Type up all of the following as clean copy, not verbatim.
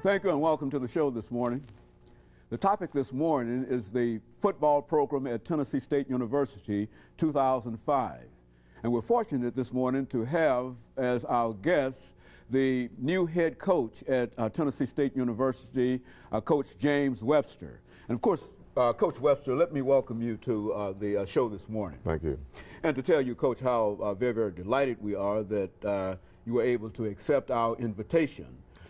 Thank you and welcome to the show this morning. The topic this morning is the football program at Tennessee State University 2005. And we're fortunate this morning to have as our guest the new head coach at Tennessee State University, Coach James Webster. And of course, Coach Webster, let me welcome you to the show this morning. Thank you. And to tell you, Coach, how very, very delighted we are that you were able to accept our invitation.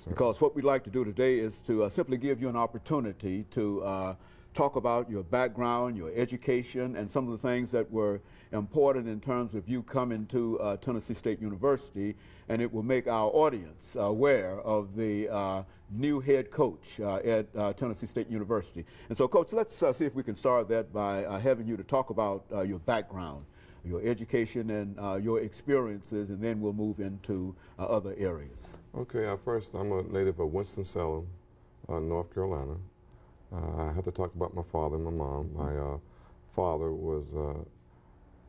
Because what we'd like to do today is to simply give you an opportunity to talk about your background, your education, and some of the things that were important in terms of you coming to Tennessee State University, and it will make our audience aware of the new head coach at Tennessee State University. And so, Coach, let's see if we can start that by having you to talk about your background, your education, and your experiences, and then we'll move into other areas. Okay, first, I'm a native of Winston-Salem, North Carolina. I have to talk about my father and my mom. My father was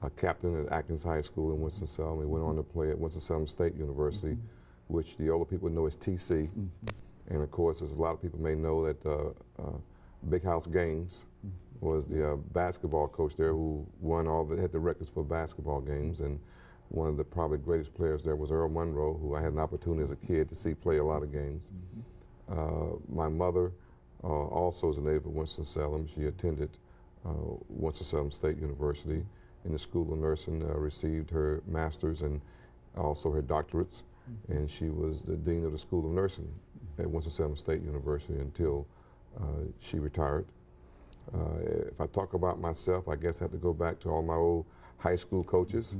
a captain at Atkins High School in Winston-Salem. He went on to play at Winston-Salem State University, which the older people know as TC. And of course, as a lot of people may know, that Big House Games was the basketball coach there who won had the records for basketball games. And one of the probably greatest players there was Earl Monroe, who I had an opportunity as a kid to see play a lot of games. My mother also is a native of Winston-Salem. She attended Winston-Salem State University in the School of Nursing, received her master's and also her doctorates, and she was the dean of the School of Nursing at Winston-Salem State University until she retired. If I talk about myself, I guess I have to go back to all my old high school coaches,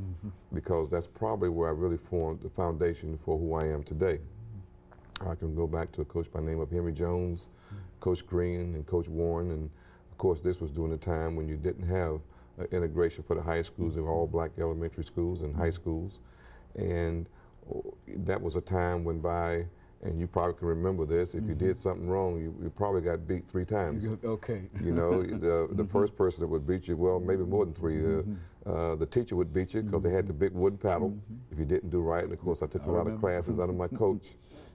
because that's probably where I really formed the foundation for who I am today. I can go back to a coach by the name of Henry Jones, Coach Green, and Coach Warren, and of course this was during the time when you didn't have integration for the high schools. They were all black elementary schools and high schools, and that was a time when by, and you probably can remember this, if you did something wrong, you probably got beat 3 times. Okay. You know, the first person that would beat you, well, maybe more than 3. The teacher would beat you because they had the big wooden paddle if you didn't do right. And of course, I took a lot of classes under my coach,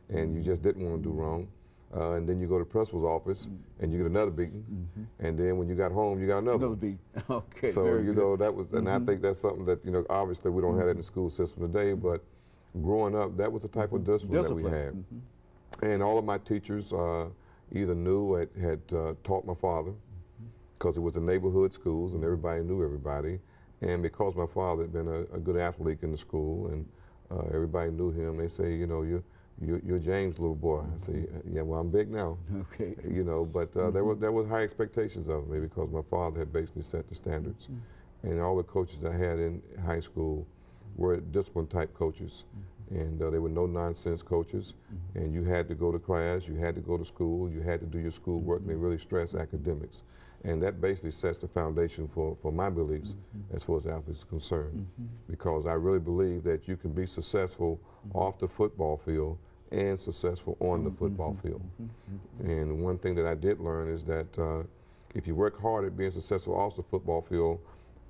and you just didn't want to do wrong. And then you go to the principal's office, and you get another beating. And then when you got home, you got another beat. Okay. So, you know, that was, and I think that's something that, you know, obviously we don't have that in the school system today, but growing up, that was the type of discipline that we had. And all of my teachers either knew or had taught my father, because it was a neighborhood schools and everybody knew everybody. And because my father had been a good athlete in the school and everybody knew him, they say, you know, you're James' little boy. I say, yeah, well, I'm big now. Okay. You know, but there was high expectations of me because my father had basically set the standards. And all the coaches I had in high school were discipline type coaches. And they were no-nonsense coaches, and you had to go to class, you had to go to school, you had to do your schoolwork, and they really stressed academics. And that basically sets the foundation for my beliefs as far as athletes are concerned, because I really believe that you can be successful off the football field and successful on the football field. And one thing that I did learn is that if you work hard at being successful off the football field,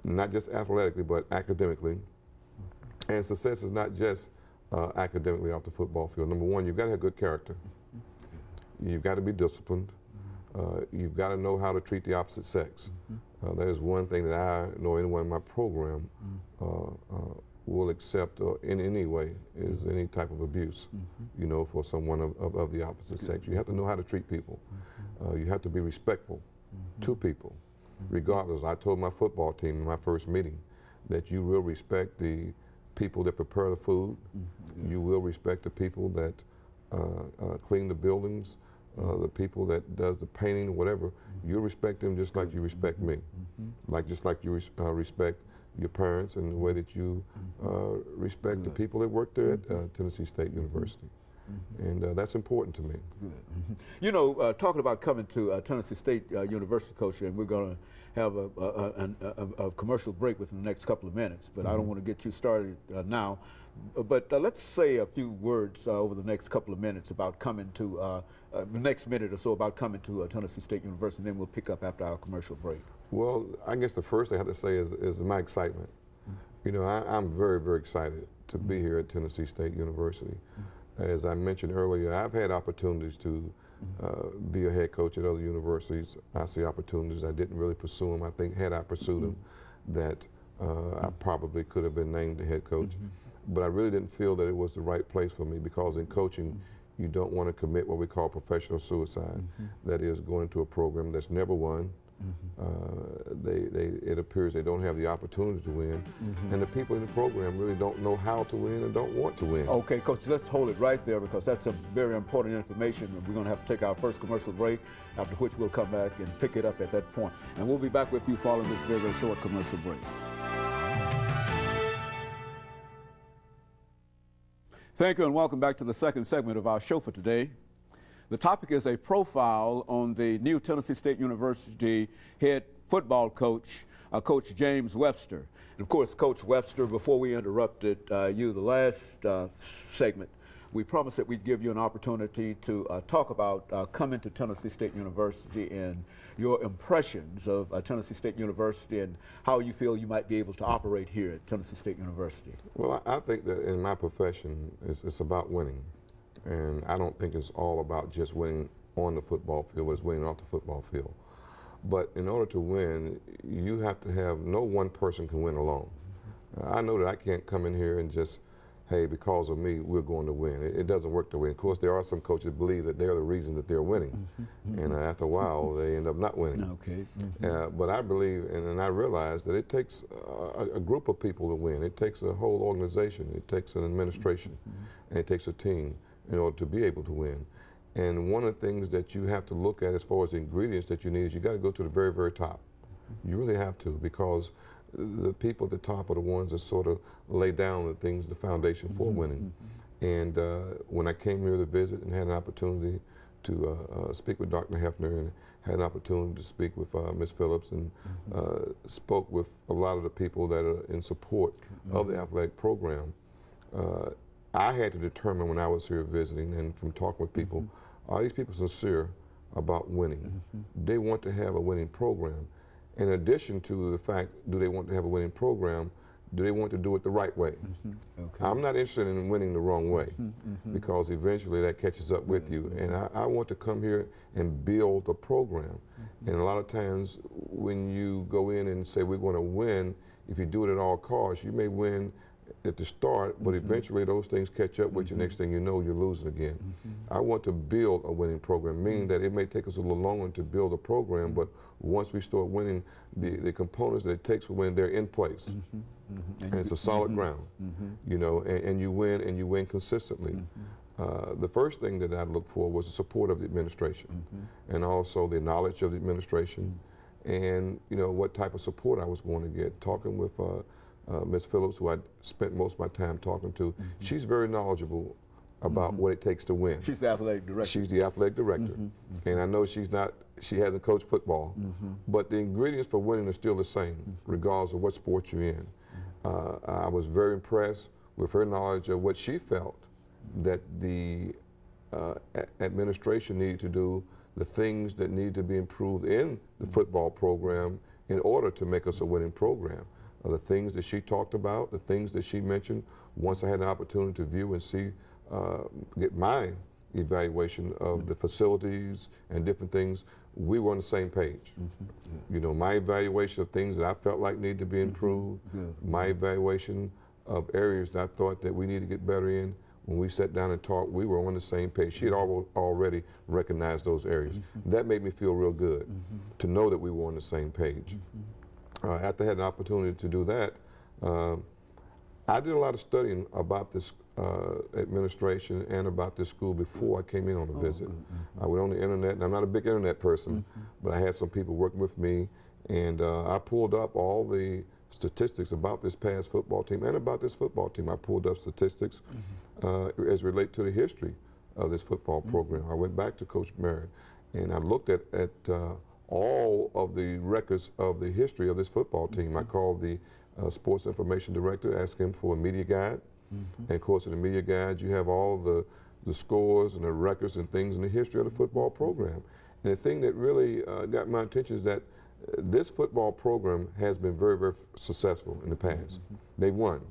not just athletically, but academically, and success is not just academically off the football field. Number one, you've got to have good character. You've got to be disciplined. You've got to know how to treat the opposite sex. That is one thing that I know anyone in my program will accept in any way, is any type of abuse, you know, for someone of the opposite sex. You have to know how to treat people. You have to be respectful to people, regardless. I told my football team in my first meeting that you will respect the people that prepare the food. You will respect the people that clean the buildings, the people that does the painting, whatever. You'll respect them just like you respect me, just like you respect your parents, and the way that you respect the people that work there at Tennessee State University. And that's important to me. Good. You know, talking about coming to Tennessee State University, Coach, and we're going to have a commercial break within the next couple of minutes, but I don't want to get you started now. But let's say a few words over the next couple of minutes about coming to, the next minute or so about coming to Tennessee State University, and then we'll pick up after our commercial break. Well, I guess the first thing I have to say is my excitement. You know, I'm very, very excited to be here at Tennessee State University. As I mentioned earlier, I've had opportunities to be a head coach at other universities. I see opportunities. I didn't really pursue them. I think had I pursued them, that I probably could have been named the head coach. But I really didn't feel that it was the right place for me, because in coaching, you don't want to commit what we call professional suicide. That is, going into a program that's never won. It appears they don't have the opportunity to win, and the people in the program really don't know how to win and don't want to win. Okay, Coach, let's hold it right there, because that's some very important information. We're going to have to take our first commercial break, after which we'll come back and pick it up at that point. And we'll be back with you following this very, very short commercial break. Thank you, and welcome back to the second segment of our show for today. The topic is a profile on the new Tennessee State University head football coach, Coach James Webster. And of course, Coach Webster, before we interrupted you the last segment, we promised that we'd give you an opportunity to talk about coming to Tennessee State University and your impressions of Tennessee State University and how you feel you might be able to operate here at Tennessee State University. Well, I think that in my profession, it's about winning. And I don't think it's all about just winning on the football field, but it's winning off the football field. But in order to win, you have to have, no one person can win alone. I know that I can't come in here and just, hey, because of me, we're going to win. It doesn't work that way. Of course, there are some coaches that believe that they're the reason that they're winning. And after a while, they end up not winning. Okay. But I believe, and I realize that it takes a group of people to win. It takes a whole organization. It takes an administration. And it takes a team in order to be able to win. And one of the things that you have to look at as far as the ingredients that you need is you got to go to the very, very top. You really have to, because the people at the top are the ones that sort of lay down the things, the foundation for winning. And when I came here to visit and had an opportunity to speak with Dr. Hefner and had an opportunity to speak with Ms. Phillips and spoke with a lot of the people that are in support of the athletic program, I had to determine when I was here visiting and from talking with people, are these people sincere about winning? They want to have a winning program. In addition to the fact, do they want to have a winning program, do they want to do it the right way? Okay. I'm not interested in winning the wrong way, because eventually that catches up with you. And I want to come here and build a program. And a lot of times when you go in and say we're going to win, if you do it at all costs, you may win at the start, but eventually those things catch up with you. Next thing you know, you're losing again. I want to build a winning program, meaning that it may take us a little longer to build a program, but once we start winning, the components that it takes to win, they're in place. And it's a solid ground, you know, and you win consistently. The first thing that I looked for was the support of the administration, and also the knowledge of the administration, and, you know, what type of support I was going to get. Talking with Ms. Phillips, who I spent most of my time talking to, she's very knowledgeable about what it takes to win. She's the athletic director. She's the athletic director. And I know she hasn't coached football, but the ingredients for winning are still the same, regardless of what sport you're in. I was very impressed with her knowledge of what she felt that the administration needed to do, the things that need to be improved in the football program in order to make us a winning program. The things that she talked about, the things that she mentioned, once I had an opportunity to view and see, get my evaluation of the facilities and different things, we were on the same page. You know, my evaluation of things that I felt like needed to be improved, my evaluation of areas that I thought that we need to get better in, when we sat down and talked, we were on the same page. She had already recognized those areas. That made me feel real good to know that we were on the same page. After I had an opportunity to do that, I did a lot of studying about this administration and about this school before I came in on a visit. I went on the internet, and I'm not a big internet person, but I had some people working with me, and I pulled up all the statistics about this past football team and about this football team. I pulled up statistics as relate to the history of this football program. I went back to Coach Merritt, and I looked at all of the records of the history of this football team. I called the sports information director, asked him for a media guide. And of course, in the media guide, you have all the scores and the records and things in the history of the football program. And the thing that really got my attention is that this football program has been very, very successful in the past. They've won.